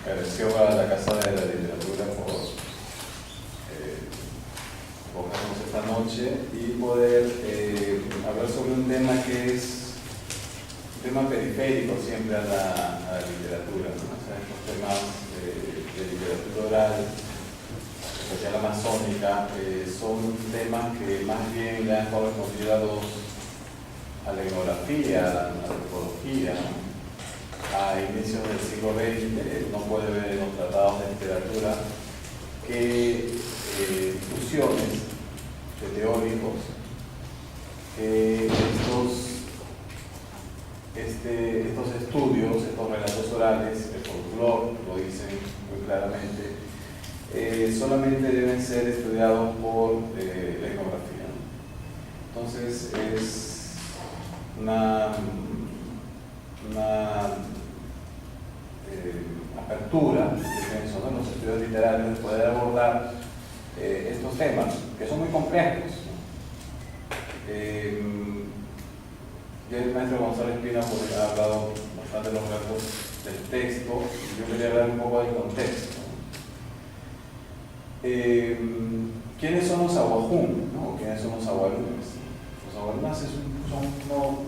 agradeció a la Casa de la Literatura por acogernos esta noche y poder hablar sobre un tema que es un tema periférico siempre a la literatura, ¿no? O sea, estos temas de literatura oral, especial amazónica, son temas que más bien le han correspondido a la etnografía, a la antropología, ¿no? A inicios del siglo XX, no puede ver en los tratados de literatura que discusiones de teóricos, que estos estudios, estos relatos orales, el folclore, lo dicen muy claramente, solamente deben ser estudiados por la etnografía, ¿no? Entonces es una apertura, pienso, ¿no?, en los estudios literarios de poder abordar estos temas que son muy complejos, ¿no? Ya el maestro González Pina ha hablado bastante de los rasgos del texto, y yo quería hablar un poco del contexto, ¿no? ¿Quiénes son los aguajún, ¿no? ¿Quiénes son los agualumas? Los agualumas son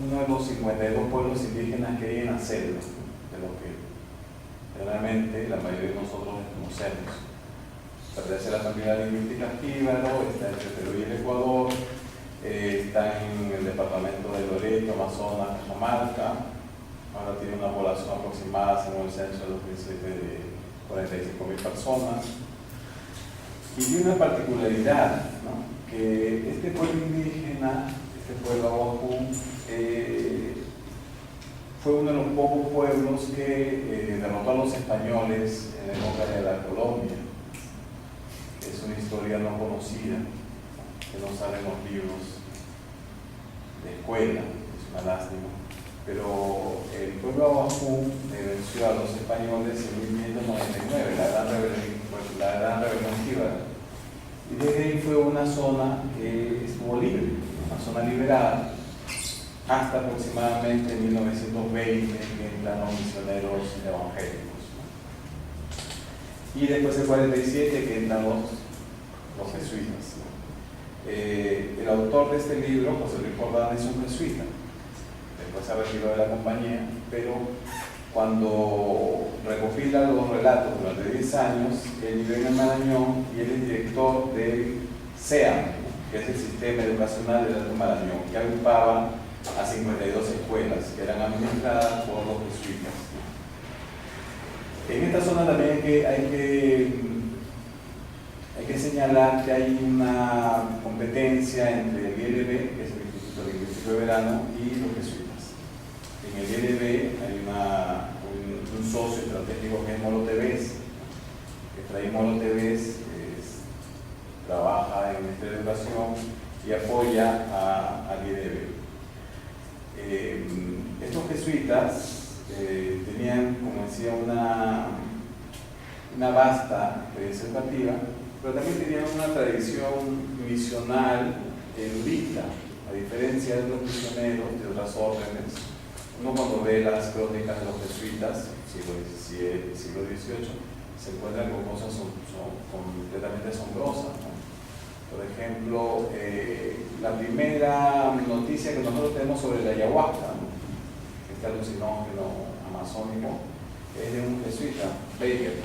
uno de los 52 pueblos indígenas que hay en la selva, de lo que generalmente la mayoría de nosotros conocemos. Pertenece a la familia lingüística jíbaro, está entre Perú y el Ecuador, está en el departamento de Loreto, Amazonas, Cajamarca. Ahora tiene una población aproximada, según el censo de 2007, de 45.000 personas. Y tiene una particularidad, ¿no?, que este pueblo indígena, este pueblo aguajún, fue uno de los pocos pueblos que derrotó a los españoles en la época de la colonia. Es una historia no conocida, que no sale en los libros de escuela, es una lástima. Pero el pueblo aguajún venció a los españoles en 1599, la gran rebelión jíbara. Y desde ahí fue una zona que estuvo libre, una zona liberada, hasta aproximadamente 1920, que entran los misioneros evangélicos, ¿no? Y después del 47, que entran los jesuitas, ¿no? El autor de este libro, José Luis Jordán, es un jesuita. Después se retiró de la compañía, pero cuando recopila los relatos durante 10 años, él vive en el Marañón y él es director del SEAM, que es el Sistema Educacional del Alto Marañón, que agrupaba a 52 escuelas que eran administradas por los jesuitas. En esta zona también hay que señalar que hay una competencia entre el ILB, que es el Instituto Lingüístico de Verano, y los jesuitas. En el ILB hay un socio estratégico que es Molo Tevez, que trae Molo Tevez, trabaja en el Ministerio de Educación y apoya al ILB. Estos jesuitas tenían, como decía, una vasta experiencia educativa, pero también tenían una tradición misional erudita, a diferencia de los misioneros de otras órdenes. Uno, cuando ve las crónicas de los jesuitas, siglo XVII, siglo XVIII, se encuentran con cosas completamente asombrosas, ¿no? Por ejemplo, la primera noticia que nosotros tenemos sobre la ayahuasca, ¿no?, este alucinógeno amazónico, es de un jesuita, Baker,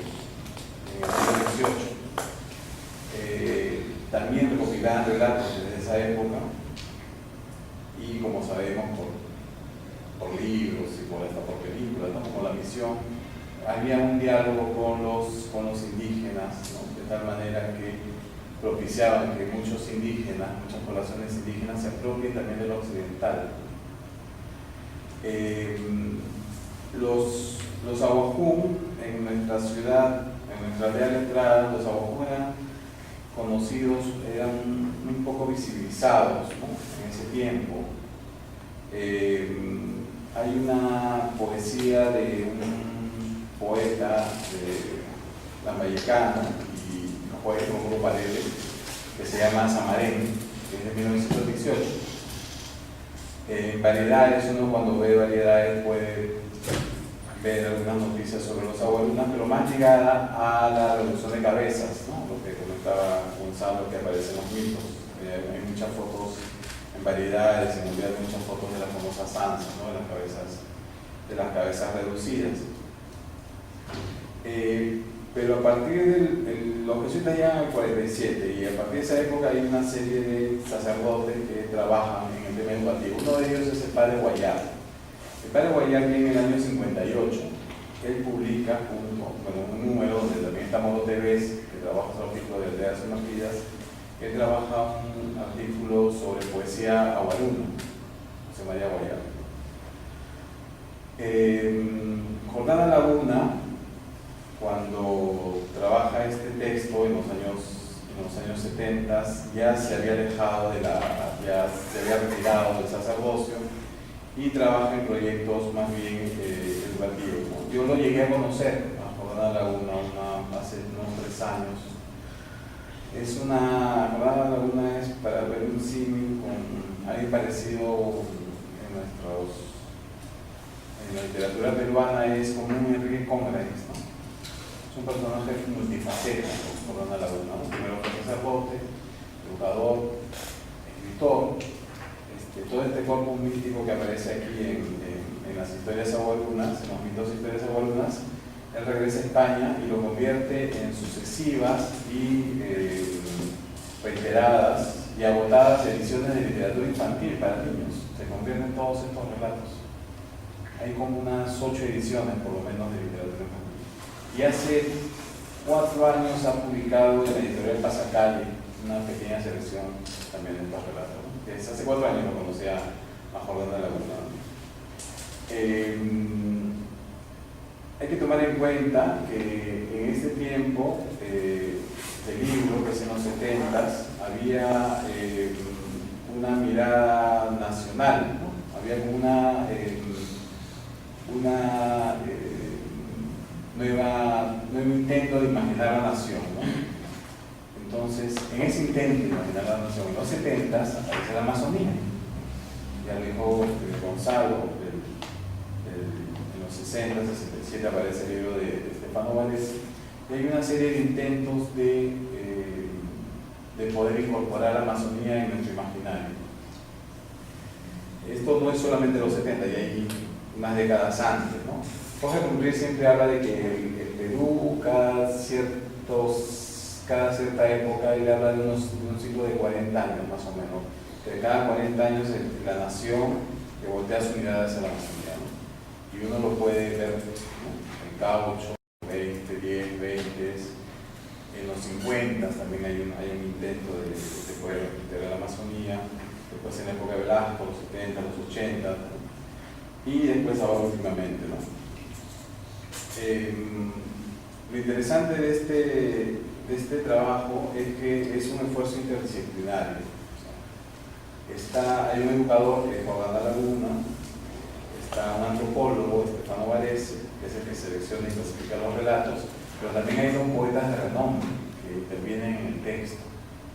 en el siglo XVIII. También recopilaban relatos desde esa época, y como sabemos por libros y hasta por películas, ¿no?, como La Misión, había un diálogo con los indígenas, ¿no?, de tal manera que propiciaban que muchas poblaciones indígenas se apropien también de lo occidental. Los aguajún en nuestra ciudad, en nuestra aldea de entrada, los aguajún eran conocidos, eran un poco visibilizados, ¿no?, en ese tiempo. Hay una poesía de un poeta lambayecano y poeta con Grupo Paredes, que se llama Samarén, que es de 1918. Variedades, uno cuando ve variedades puede ver algunas noticias sobre los agualunas, pero más ligada a la reducción de cabezas, ¿no? Lo que comentaba Gonzalo, que aparece en los mitos. Hay muchas fotos en variedades, en mundial hay muchas fotos de las famosas Sansa, ¿no? De las cabezas reducidas. Pero a partir de los jesuitas ya en el 47, y a partir de esa época hay una serie de sacerdotes que trabajan en el tema educativo. Uno de ellos es el padre Guayar. El padre Guayar, en el año 58, él publica un número donde también está Modo TV, que trabaja su artículo de Aldeas Martillas. Él trabaja un artículo sobre poesía agualuna, José María Guayar. Jordana Laguna, cuando trabaja este texto en los años 70, ya se había alejado ya se había retirado del sacerdocio y trabaja en proyectos más bien educativos, ¿no? Yo lo llegué a conocer a Jordana Laguna hace unos 3 años. Jordana Laguna es, para ver un símil con alguien parecido en la literatura peruana, es como un Enrique Congreves, ¿no? Es un personaje multifacético, Jordana Laguna, ¿no? Primero fue sacerdote, educador, escritor. Todo este corpus místico que aparece aquí en las historias agualunas, en los mitos e historias agualunas, él regresa a España y lo convierte en sucesivas y reiteradas y agotadas ediciones de literatura infantil para niños. Se convierten todos estos relatos. Hay como unas 8 ediciones por lo menos de literatura infantil. Y hace 4 años ha publicado en la editorial Pasacalle una pequeña selección también de estos relatos, ¿no? Hace 4 años lo conocía a Jordana Laguna. Hay que tomar en cuenta que en ese tiempo del libro, que es en los 70s, había una mirada nacional, ¿no? Había como nuevo intento de imaginar la nación, ¿no? Entonces, en ese intento de imaginar la nación, en los 70s aparece la Amazonía. Ya lo dijo Gonzalo, en los 60, 67 aparece el libro de Stefano Valesi, y hay una serie de intentos de poder incorporar la Amazonía en nuestro imaginario. Esto no es solamente los 70, y hay unas décadas antes, ¿no? Jorge Cumplir siempre habla de que el Perú, cada cierta época, él habla de un ciclo de 40 años más o menos, que cada 40 años la nación que voltea su mirada hacia la Amazonía, ¿no? Y uno lo puede ver, ¿no? En Caucho, 20, 10, 20, en los 50 también hay un intento de poder integrar la Amazonía, después en la época de Velasco, los 70, los 80, ¿no? Y después ahora últimamente, ¿no? Lo interesante de este trabajo es que es un esfuerzo interdisciplinario. Hay un educador, que es Jordana Laguna, está un antropólogo, Stefano Valesi, que es el que selecciona y clasifica los relatos, pero también hay 2 poetas de renombre que intervienen en el texto,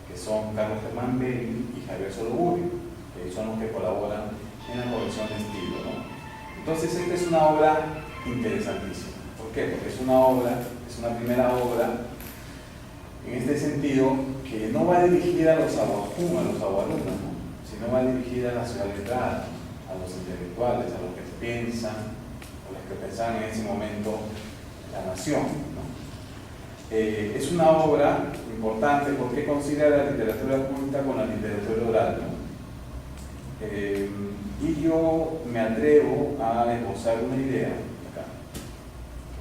que son Carlos Germán Belli y Javier Soloburio, que son los que colaboran en la corrección de estilo, ¿no? Entonces, esta es una obra interesantísima. ¿Por qué? Porque es una primera obra en este sentido que no va dirigida a los agualunas, ¿no? Sino va dirigida a la ciudad letrada, a los intelectuales, a los que piensan, a los que pensaban en ese momento la nación, ¿no? Es una obra importante porque concilia la literatura culta con la literatura oral, ¿no? Y yo me atrevo a esbozar una idea, acá,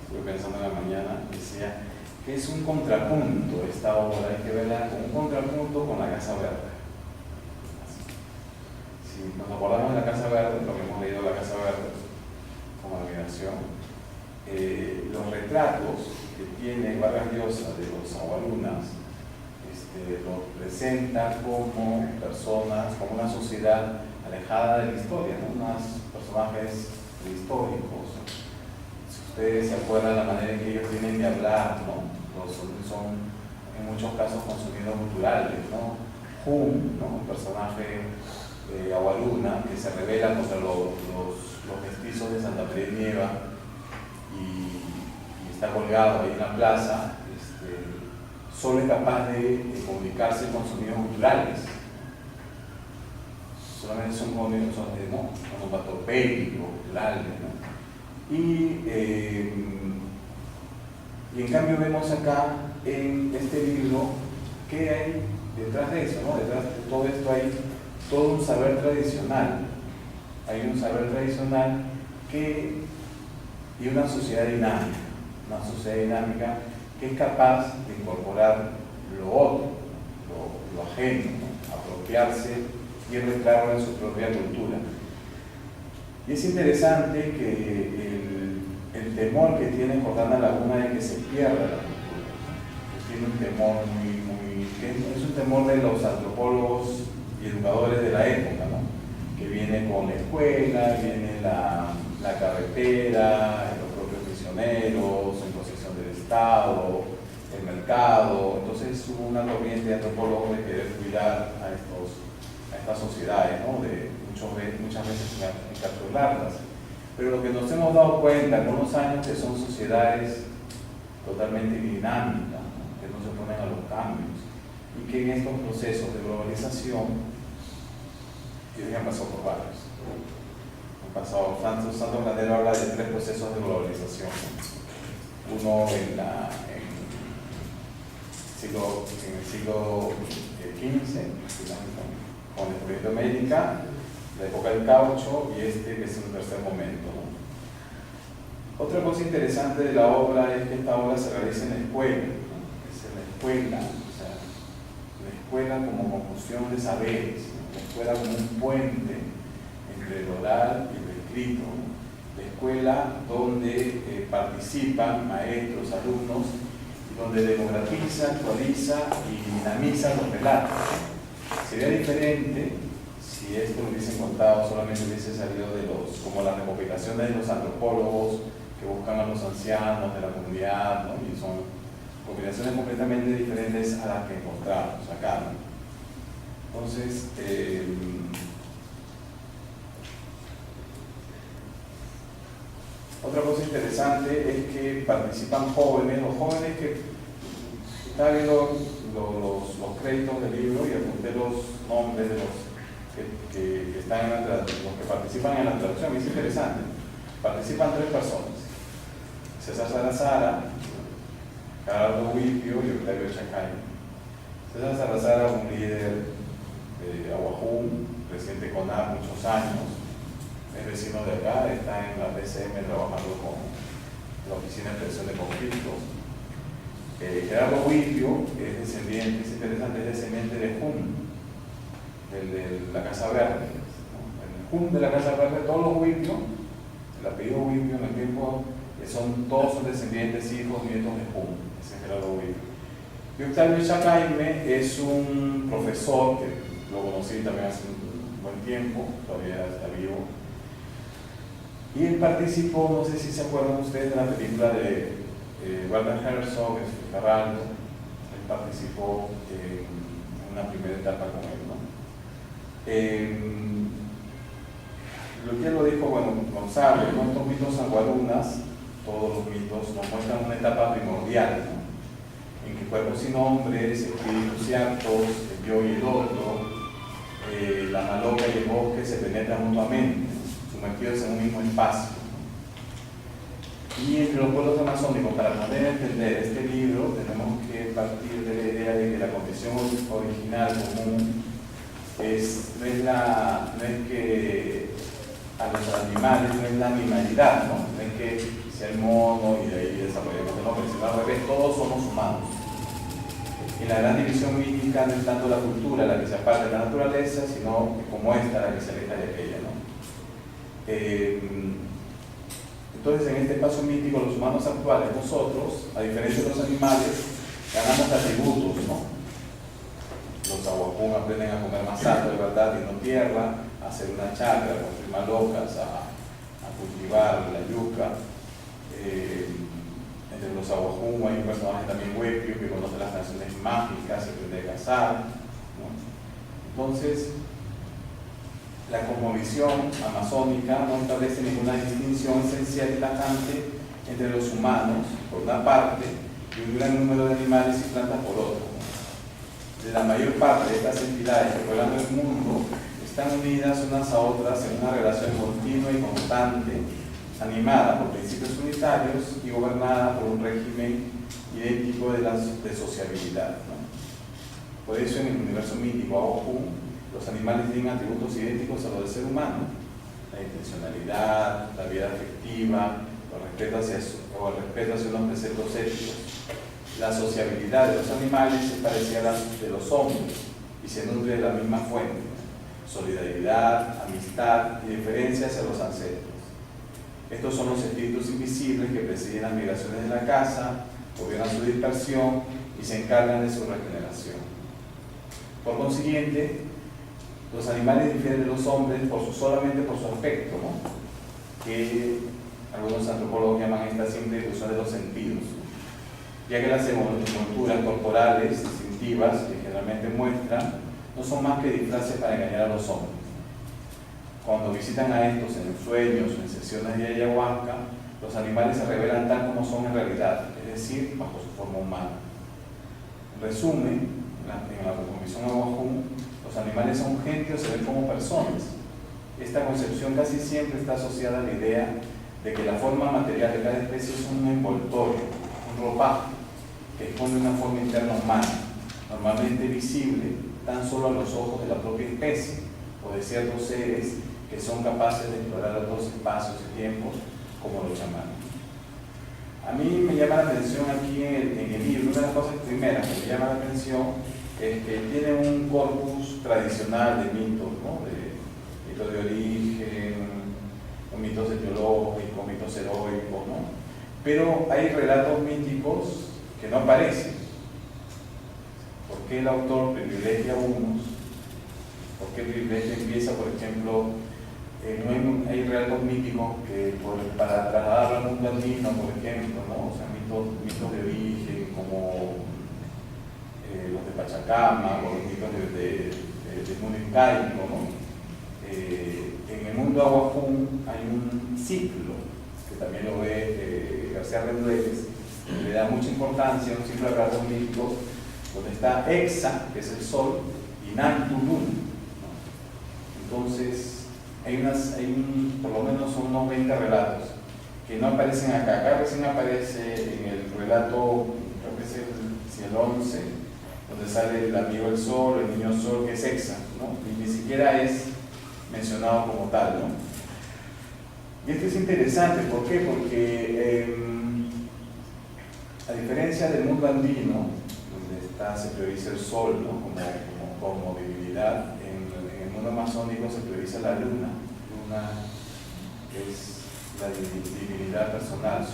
estuve pensando en la mañana, decía que es un contrapunto esta obra, hay que verla como un contrapunto con la Casa Verde. Si nos acordamos de la Casa Verde, lo que hemos leído de la Casa Verde con admiración, los retratos que tiene Vargas Llosa de los agualunas los presenta como personas, como una sociedad alejada de la historia, ¿no? Unos personajes históricos. Si ustedes se acuerdan la manera en que ellos tienen de hablar, ¿no? Son en muchos casos consumidos culturales, ¿no? ¿no? Un personaje agualuna que se rebela contra los mestizos de Santa María y Nieva y está colgado ahí en la plaza, solo es capaz de comunicarse con sonidos culturales. Solamente son sonidos onomatopéicos, culturales, ¿no? Y en cambio vemos acá en este libro que hay detrás de eso, ¿no? Detrás de todo esto hay todo un saber tradicional. Hay un saber tradicional y una sociedad dinámica que es capaz de incorporar lo otro, lo ajeno, ¿no? Apropiarse y recrearlo en su propia cultura. Y es interesante que el temor que tiene Jordana Laguna de que se pierda la cultura, tiene un temor es un temor de los antropólogos y educadores de la época, ¿no? Que viene con la escuela, viene la carretera, los propios misioneros, en posesión del Estado, el mercado. Entonces hubo una corriente de antropólogos de querer cuidar a estas sociedades, ¿no? De muchas veces encapsularlas. Pero lo que nos hemos dado cuenta con los años que son sociedades totalmente dinámicas, ¿no? Que no se oponen a los cambios y que en estos procesos de globalización, que ya han pasado por varios, han pasado, Santos Granero habla de 3 procesos de globalización. Uno en el siglo XV, con el descubrimiento de América, la época del caucho, y que es un tercer momento, ¿no? Otra cosa interesante de la obra es que esta obra se realiza en la escuela, ¿no? Es en la escuela, o sea, la escuela como conjunción de saberes, ¿no? La escuela como un puente entre el oral y el escrito, ¿no? La escuela donde participan maestros, alumnos, y donde democratiza, actualiza y dinamiza los relatos. Sería diferente si esto lo hubiesen contado, solamente hubiese salido como las recopilaciones de los antropólogos que buscan a los ancianos de la comunidad, ¿no? Y son combinaciones completamente diferentes a las que encontramos acá, ¿no? Entonces, otra cosa interesante es que participan jóvenes, los jóvenes que están viendo los créditos del libro y apunté los nombres de los que están en los que participan en la traducción. Es interesante. Participan 3 personas: César Salazar, Gerardo Huipio y Octavio Chacay. César Salazar, un líder de Aguajún, presidente de CONAR muchos años, es vecino de acá, está en la PCM trabajando con la Oficina de Prevención de Conflictos. Gerardo Huipio es descendiente, es interesante, es descendiente de Jun, de la Casa Verde, ¿no? El Jun de la Casa Verde, todos los Huipio, el apellido Huipio en el tiempo, todos son descendientes, hijos, nietos de Jun, ese es Gerardo Huipio. Y Octavio Chacaime es un profesor que lo conocí también hace un buen tiempo, todavía está vivo. Y él participó, no sé si se acuerdan ustedes de la película de Werner Herzog, Ferrando. Él participó en una primera etapa con él, ¿no? Lo dijo, bueno, Gonzalo, ¿no? Estos mitos sangualunas, todos los mitos, nos muestran una etapa primordial, ¿no? En que cuerpos sin nombres, espíritus ciertos, el yo y el otro, la maloca y el bosque se penetran mutuamente, sumergidos en un mismo espacio. Y entre los pueblos amazónicos, para poder entender este libro, tenemos que partir de la idea de que la condición original común no es que a los animales no es la animalidad, ¿no? No es que sea el mono y de ahí desarrollemos el hombre, sino al revés, todos somos humanos. Y la gran división mítica no es tanto la cultura la que se aparta de la naturaleza, sino como esta la que se aleja de aquella, ¿no? Entonces, en este espacio mítico, los humanos actuales, nosotros, a diferencia de los animales, ganamos atributos, ¿no? Los aguacún aprenden a comer más alto, de verdad, y no tierra, a hacer una chacra, a construir malocas, a cultivar la yuca. Entre los aguacún hay un personaje también huepio que conoce las canciones mágicas, se aprende a cazar, ¿no? Entonces, la cosmovisión amazónica no establece ninguna distinción esencial y tajante entre los humanos, por una parte, y un gran número de animales y plantas por otro. La mayor parte de estas entidades que pueblan el mundo están unidas unas a otras en una relación continua y constante, animada por principios unitarios y gobernada por un régimen idéntico de sociabilidad, ¿no? Por eso en el universo mítico Aohun, los animales tienen atributos idénticos a los del ser humano: la intencionalidad, la vida afectiva, el respeto hacia unos preceptos éticos. La sociabilidad de los animales es parecida a la de los hombres y se nutre de la misma fuente: solidaridad, amistad y deferencia hacia los ancestros. Estos son los espíritus invisibles que presiden las migraciones de la casa, gobiernan su dispersión y se encargan de su regeneración. Por consiguiente, los animales difieren de los hombres solamente por su aspecto, ¿no?, que algunos antropólogos llaman esta simple ilusión de los sentidos, ya que las envolturas corporales distintivas que generalmente muestran no son más que disfraces para engañar a los hombres. Cuando visitan a estos en sueños o en sesiones de ayahuasca, los animales se revelan tal como son en realidad, es decir, bajo su forma humana. En resumen, en la cosmovisión Aohun, los animales son gente o se ven como personas. Esta concepción casi siempre está asociada a la idea de que la forma material de cada especie es un envoltorio, un ropaje, que esconde una forma interna humana, normalmente visible tan solo a los ojos de la propia especie o de ciertos seres que son capaces de explorar otros espacios y tiempos, como los chamanes. A mí me llama la atención aquí en el libro, una de las cosas primeras que me llama la atención es que tiene un corpus tradicional de mitos, ¿no?, de mitos de origen, mitos etiológicos, mitos heroicos, ¿no? Pero hay relatos míticos que no aparecen. ¿Por qué el autor privilegia a unos? ¿Por qué el privilegio empieza, por ejemplo, no hay relatos míticos que para trasladarlo al mundo andino, por ejemplo, ¿no? O sea, mitos de origen, como los de Pachacama, o los mitos del mundo incaico, ¿no? En el mundo Aohun hay un ciclo, que también lo ve García Rendueles, que le da mucha importancia, un ciclo de relatos míticos, donde está Exa, que es el sol, y Nantu, luna, ¿no? Entonces, hay por lo menos unos 20 relatos que no aparecen acá. Acá recién aparece en el relato, creo que es el 11, donde sale el amigo del sol, el niño sol, que es Exa, ¿no? Y ni siquiera es mencionado como tal, ¿no? Y esto es interesante, ¿por qué? Porque a diferencia del mundo andino, donde se prioriza el sol, ¿no?, como divinidad, en el mundo amazónico se prioriza la luna, que es la divinidad personal.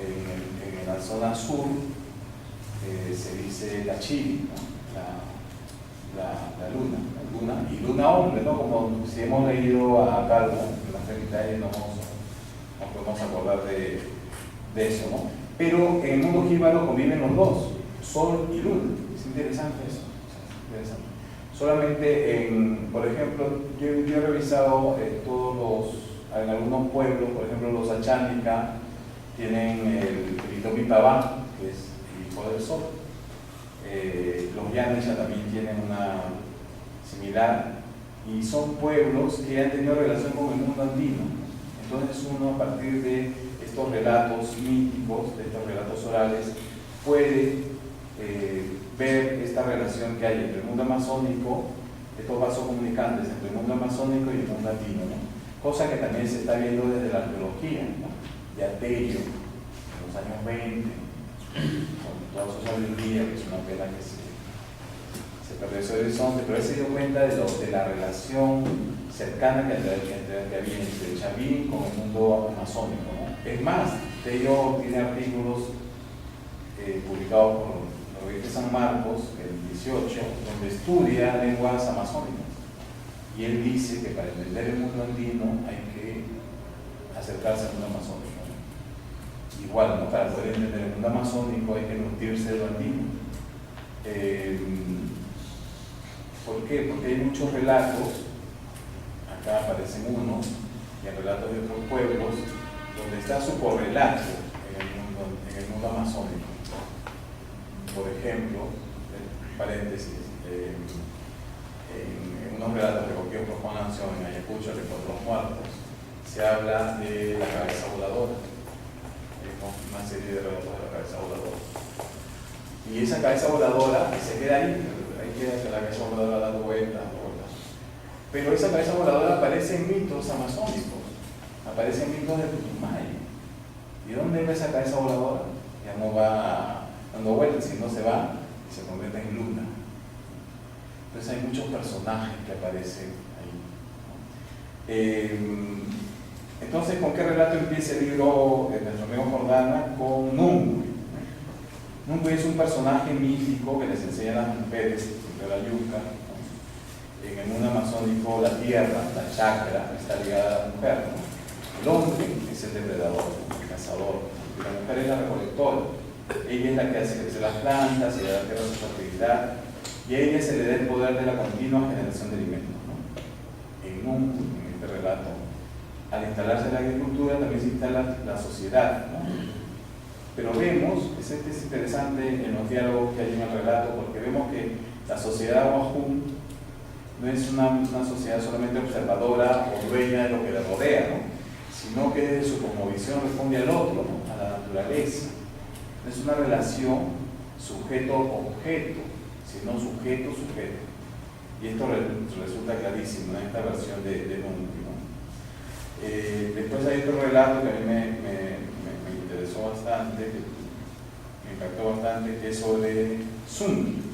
En la zona sur se dice la chili, ¿no?, la luna, y luna hombre, ¿no?, como si hemos leído a Calvo en la Ferita, nos podemos acordar de eso, ¿no? Pero en el mundo jíbaro conviven los dos, sol y luna. Es interesante eso, interesante. Solamente por ejemplo, yo he revisado en algunos pueblos, por ejemplo los Achánica tienen el Itomi Pabá, que es el hijo del sol. Los Yanisha también tienen una similar, y son pueblos que han tenido relación con el mundo andino. Entonces uno, a partir de estos relatos míticos, de estos relatos orales, puede ver esta relación que hay entre el mundo amazónico, estos vasos comunicantes entre el mundo amazónico y el mundo andino, ¿no? Cosa que también se está viendo desde la arqueología, ¿no?, de Atelio, en los años 20, con toda su sabiduría, que es una pena que se perdió ese horizonte, pero él se dio cuenta de la relación cercana que había entre Chavín con el mundo amazónico, ¿no? Es más, Tello tiene artículos publicados por la revista San Marcos, el 18, donde estudia lenguas amazónicas. Y él dice que para entender el mundo andino hay que acercarse al mundo amazónico, ¿no? Igual, ¿no?, para poder entender el mundo amazónico hay que nutrirse de lo andino. ¿Por qué? Porque hay muchos relatos, acá aparecen unos, y en relatos de otros pueblos, donde está su correlato en el mundo amazónico. Por ejemplo, paréntesis, en unos relatos recogidos por Juan Anción en Ayacucho, de los muertos, se habla de la cabeza voladora. Una serie de relatos de la cabeza voladora. Y esa cabeza voladora se queda ahí queda la cabeza voladora dando vueltas. Pero esa cabeza voladora aparece en mitos amazónicos, aparece en mitos de Putumayo. ¿Y dónde va esa cabeza voladora? Ya no va dando vueltas, sino se va y se convierte en luna. Entonces hay muchos personajes que aparecen ahí. Entonces, ¿con qué relato empieza el libro de nuestro amigo Jordana? Con Nungui. Nungui es un personaje mítico que les enseña a las mujeres de la yuca. En el mundo amazónico, la tierra, la chakra, está ligada a la mujer, ¿no? El hombre es el depredador, el cazador, y la mujer es la recolectora. Ella es la que hace crecer las plantas y le da tierra su fertilidad, y a ella se le da el poder de la continua generación de alimentos, ¿no? En Nungui, en este relato, al instalarse la agricultura también se instala la sociedad, ¿no? Pero vemos, es interesante en los diálogos que hay en el relato, porque vemos que la sociedad Wajún no es una sociedad solamente observadora o dueña de lo que le rodea, ¿no? Sino que desde su cosmovisión responde al otro, ¿no? A la naturaleza. No es una relación sujeto-objeto, sino sujeto-sujeto. Y esto resulta clarísimo en esta versión de Nungui, ¿no? Después hay otro relato que a mí me interesó bastante, que me impactó bastante, que es sobre Zunqui.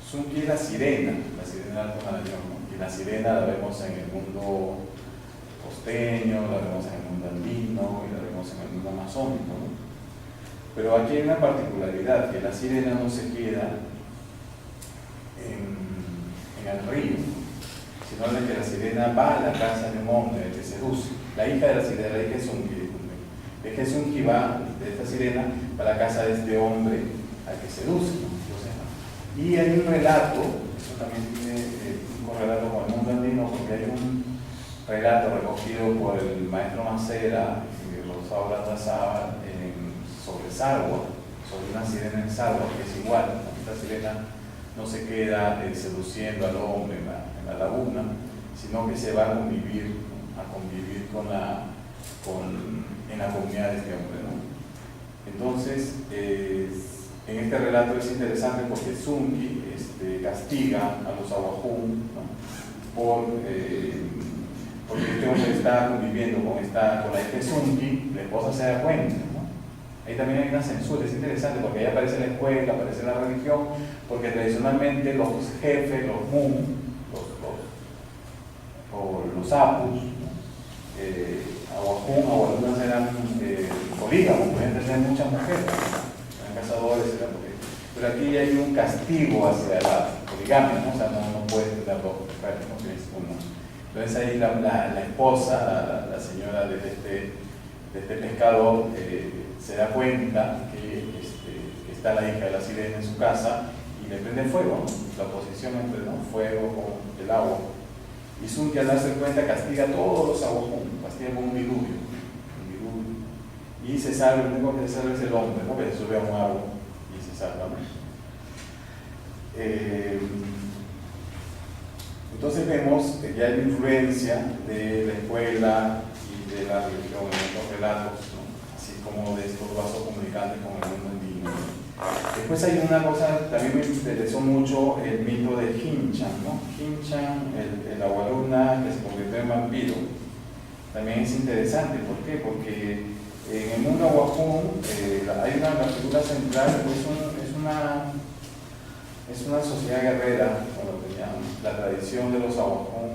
Zunqui es la sirena del Alto Marañón, ¿no? Y la sirena la vemos en el mundo costeño, la vemos en el mundo andino y la vemos en el mundo amazónico, ¿no? Pero aquí hay una particularidad, que la sirena no se queda en el río, sino de que la sirena va a la casa de un hombre que seduce. La hija de la sirena, la hija de Zunqui, es que Zunqui va de esta sirena para la casa de este hombre al que seduce, ¿no? Y hay un relato, eso también tiene un correlato con el mundo andino, porque hay un relato recogido por el maestro Macera y Rosado Landazábal sobre Sarwa, sobre una sirena en Sarwa, que es igual, ¿no? Esta sirena no se queda seduciendo al hombre en la laguna, sino que se va a convivir en la comunidad de este hombre, ¿no? Entonces, en este relato es interesante porque Zunqui castiga a los Awajún, ¿no? Porque este hombre está conviviendo con la hija de Zunqui, la esposa se da cuenta, ¿no? Ahí también hay una censura, es interesante porque ahí aparece la escuela, aparece la religión, porque tradicionalmente los jefes, los mun, los apus, Awajunas eran polígamos, podían tener muchas mujeres, eran cazadores, pero aquí hay un castigo hacia la poligamia, ¿no? O sea, no puedes tener dos mujeres, no tienes una. Entonces ahí la esposa, la señora de este pescador, se da cuenta que está la hija de la sirena en su casa y le prende fuego, ¿no? La oposición entre fuego con el agua. Y Zunqui, al darse cuenta, castiga a todos los Awajún, castiga con un diluvio. Y se salva, el único que se salva es el hombre, ¿no? Que se sube a un árbol y se salva, ¿no? Entonces vemos que ya hay una influencia de la escuela y de la religión en estos relatos, ¿no? Así como de estos vasos comunicantes con el mundo andino. Después hay una cosa, también me interesó mucho el mito de Hinchan, ¿no? Hinchan, el agualuna que se convirtió en vampiro. También es interesante, ¿por qué? Porque en el mundo Awajún hay la figura central, es una sociedad guerrera, cuando tenían la tradición de los Awajún,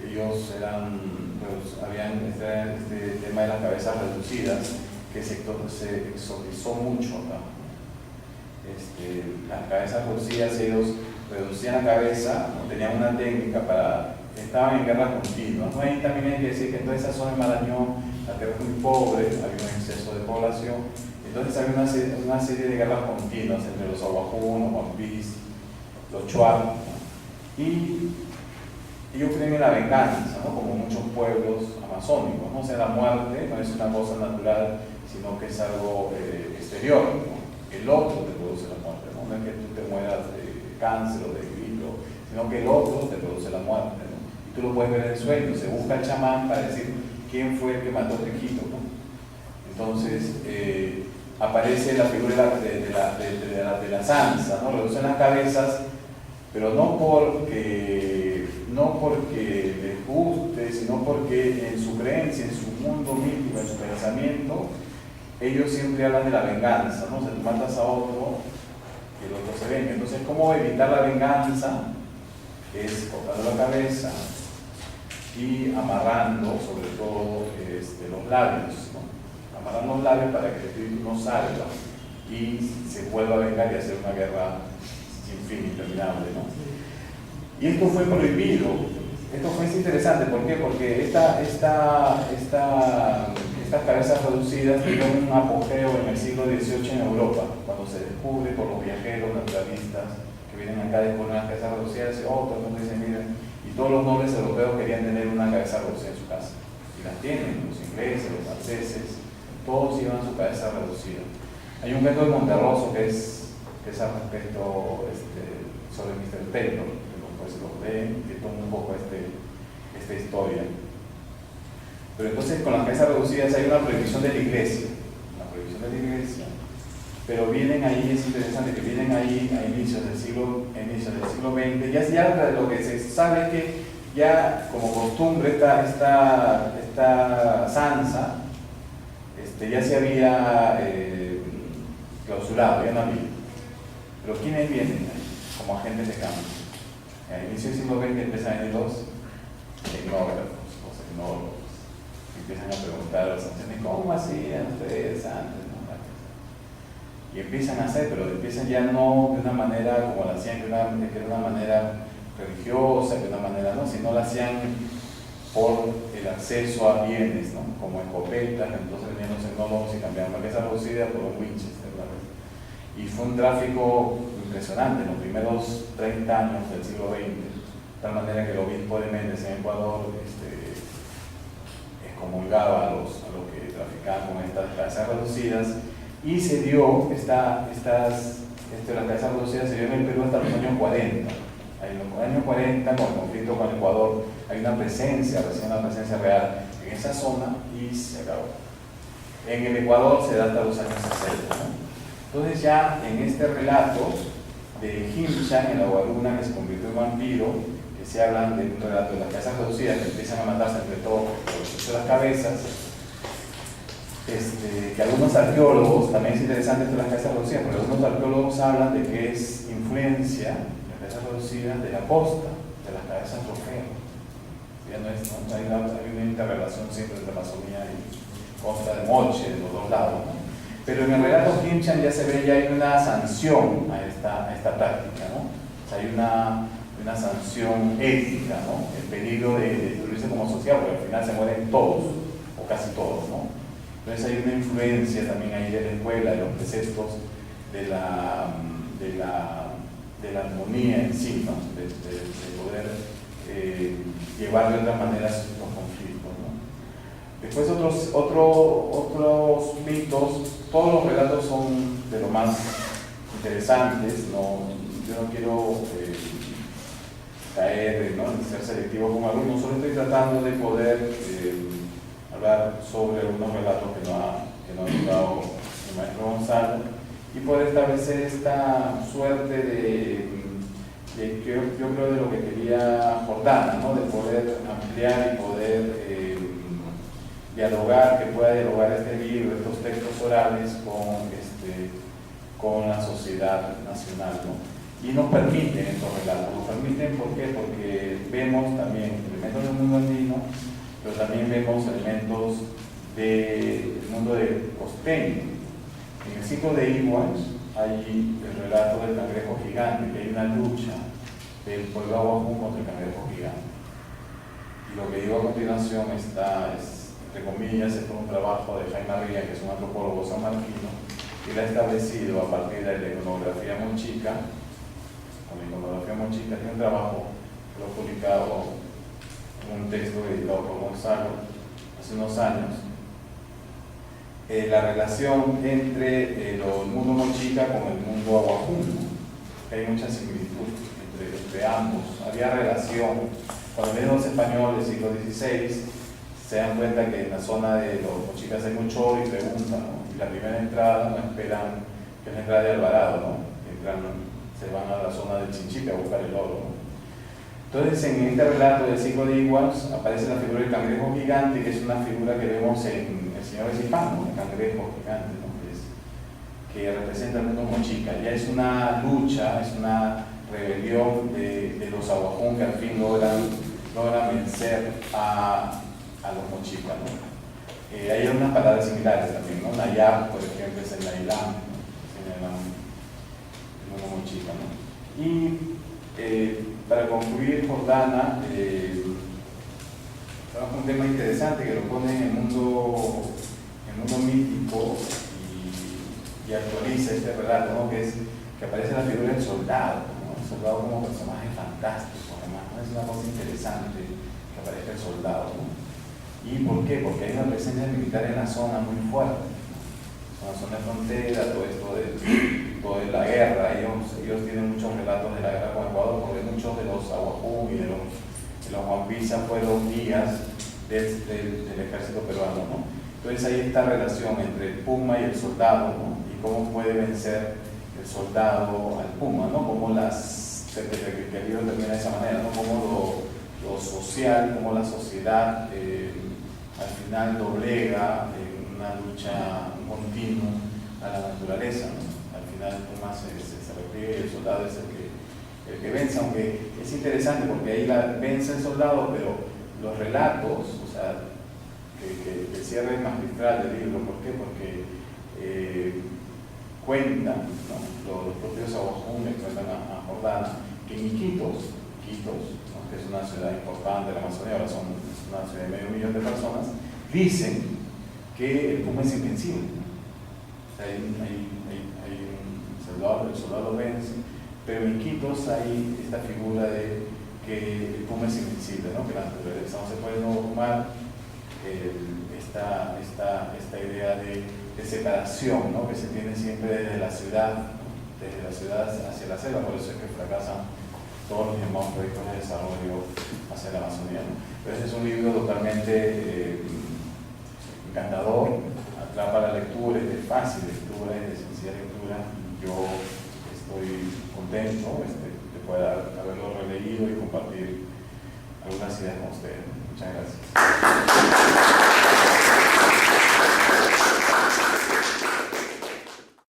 ellos habían este tema de las cabezas reducidas, que se exotizó mucho, ¿no? Las cabezas reducidas, ellos reducían la cabeza, ¿no? Tenían una técnica estaban en guerra continua, ¿no? Ahí también hay que decir que en toda esa zona de Marañón la tierra es muy pobre, había un exceso de población, entonces había una serie de guerras continuas entre los Awajún, los Wampis, los Chuar, ¿no? Y ellos creen en la venganza, ¿no? Como muchos pueblos amazónicos, ¿no? O sea, la muerte no es una cosa natural, sino que es algo exterior, ¿no? El otro te produce la muerte, ¿no? No es que tú te mueras de cáncer o de grito, sino que el otro te produce la muerte, ¿no? Y tú lo puedes ver en el sueño, se busca el chamán para decir quién fue el que mató a tu hijito, ¿no? Entonces, aparece la figura de la Sansa, ¿no? Reducen las cabezas, pero no porque les guste, sino porque en su creencia, en su mundo místico, en su pensamiento, ellos siempre hablan de la venganza, ¿no? O sea, tú matas a otro y el otro se venga. Entonces, ¿cómo evitar la venganza? Es cortando la cabeza y amarrando, sobre todo, los labios, ¿no? Amarrar los labios para que el espíritu no salga y se vuelva a vengar y hacer una guerra sin fin, interminable, ¿no? Y esto fue prohibido. Esto fue interesante, ¿por qué? Porque estas cabezas reducidas tuvieron un apogeo en el siglo XVIII en Europa, cuando se descubre por los viajeros naturalistas que vienen acá después de unas cabezas reducidas, todo el mundo dice, miren, y todos los nobles europeos querían tener una cabeza reducida en su casa, y las tienen, los ingleses, los franceses, todos llevan su cabeza reducida. Hay un cuento de Monterroso que es al respecto sobre Mr. Taylor, que pues lo leen, que toma un poco esta historia. Pero entonces con las cabezas reducidas hay una prohibición de la iglesia, pero vienen ahí, es interesante que vienen ahí a inicios del siglo XX, ya lo que se sabe es que ya como costumbre esta Sansa ya se había clausurado, ya no había. Pero ¿quiénes vienen ahí? Como agentes de cambio. A inicios del siglo XX empiezan a venir los etnógrafos, los etnólogos, empiezan a preguntar a los ancianos, ¿cómo hacían ustedes antes? Y empiezan a hacer, pero empiezan ya no de una manera como la hacían, que era una manera religiosa, de una manera no, sino la hacían por el acceso a bienes, ¿no? Como escopetas. Entonces venían los etnólogos y cambiaban la cabeza reducida por los Winchester, ¿verdad? Y fue un tráfico impresionante en los primeros 30 años del siglo XX, de tal manera que el obispo de Méndez en Ecuador excomulgaba a los que traficaban con estas cabezas reducidas, y se dio, las cabezas reducidas se dio en el Perú hasta los años 40. En los años 40, con el conflicto con Ecuador, hay una presencia real en esa zona y se acabó. En el Ecuador se da hasta los años 60, ¿no? Entonces ya en este relato de Himchan en la Guaruna, que se convirtió en vampiro, que se hablan de un relato de las cabezas reducidas que empiezan a matarse entre todos por las cabezas, que algunos arqueólogos, también es interesante esto de las cabezas reducidas, porque algunos arqueólogos hablan de que es influencia, las cabezas reducidas, de la costa, de las cabezas trofeo. Ya no hay una interrelación siempre entre Amazonía y costa de Moche, de los dos lados, ¿no? Pero en el relato Himchan ya se ve, ya hay una sanción a esta práctica, ¿no? O sea, hay una sanción ética, ¿no? El peligro de destruirse como sociedad, porque al final se mueren todos, o casi todos, ¿no? Entonces hay una influencia también ahí de la escuela, de los preceptos, de la armonía en sí, ¿no? de poder llevar de otras maneras los conflictos, ¿no? Después otros mitos, todos los relatos son de lo más interesantes, yo no quiero caer, ¿no? En ser selectivo con algunos, solo estoy tratando de poder hablar sobre algunos relatos que nos ha ayudado el maestro Gonzalo y poder establecer esta suerte de yo creo de lo que quería Jordana, ¿no? De poder ampliar y poder dialogar, que pueda dialogar este libro, estos textos orales con la sociedad nacional, ¿no? Y nos permiten estos relatos, nos permiten, ¿por qué? Porque vemos también elementos del mundo andino, pero también vemos elementos del mundo costeño. En el ciclo de Iguans hay el relato del cangrejo gigante, que hay una lucha del pueblo Aguajún contra el cangrejo gigante. Y lo que digo a continuación entre comillas, es un trabajo de Jaime Arriaga, que es un antropólogo sanmarquino, que él ha establecido a partir de la iconografía mochica, con la iconografía mochica, tiene un trabajo que lo ha publicado un texto editado por Gonzalo hace unos años, la relación entre el mundo mochica con el mundo aguajún. Hay mucha similitud entre ambos. Había relación. Cuando vienen los españoles, siglo XVI, se dan cuenta que en la zona de los mochicas hay mucho oro y preguntan, ¿no? Y la primera entrada no esperan que es la entrada de Alvarado, ¿no? Se van a la zona del Chinchipe a buscar el oro, ¿no? Entonces, en este relato del ciclo de Iguals aparece la figura del cangrejo gigante, que es una figura que vemos en El Señor es Hispano, el cangrejo gigante, ¿no? Que representa el mundo mochica. Ya es una lucha, es una rebelión de los aguajún que al fin logran vencer a los mochicas, ¿no? Hay unas palabras similares también, ¿no? Nayab, por ejemplo, es el Nailán, el mundo mochica, ¿no? Y para concluir, Jordana trabaja un tema interesante que lo pone en el mundo mítico y actualiza este relato, ¿no? Que aparece la figura del soldado, ¿no? El soldado como personaje fantástico, además, ¿no? Es una cosa interesante que aparezca el soldado, ¿no? ¿Y por qué? Porque hay una presencia militar en la zona muy fuerte, ¿no? En la zona de frontera, todo esto de la guerra. Ellos tienen muchos relatos de la guerra con Ecuador, porque muchos de los aguajún y de los huampisa fueron guías del ejército peruano, ¿no? Entonces hay esta relación entre el puma y el soldado, ¿no? Y cómo puede vencer el soldado al puma, ¿no? Cómo que el libro termina de esa manera, ¿no? Cómo lo social, cómo la sociedad al final doblega en una lucha continua a la naturaleza, ¿no? Al final el puma se repliega y el soldado es el que vence, aunque es interesante porque ahí vence el soldado, pero los relatos, o sea, que el cierre magistral del libro, ¿por qué? Porque cuentan, ¿no? Los propios aguajún le cuentan a Jordana que en Iquitos, ¿no? Que es una ciudad importante de la Amazonía, ahora es una ciudad de 500.000 de personas, dicen que el puma es invencible. O sea, hay un soldado vence, pero en Iquitos hay esta figura de que el puma es invencible, ¿no? Que la naturaleza no se puede tomar esta idea de separación, ¿no? Que se tiene siempre desde la ciudad hacia la selva, por eso es que fracasan todos los demás proyectos de desarrollo hacia la Amazonía, ¿no? Pero ese es un libro totalmente encantador, atrapa la lectura, es de fácil lectura, es de sencilla lectura. Yo estoy contento de poder haberlo releído y compartir algunas ideas con ustedes. Muchas gracias.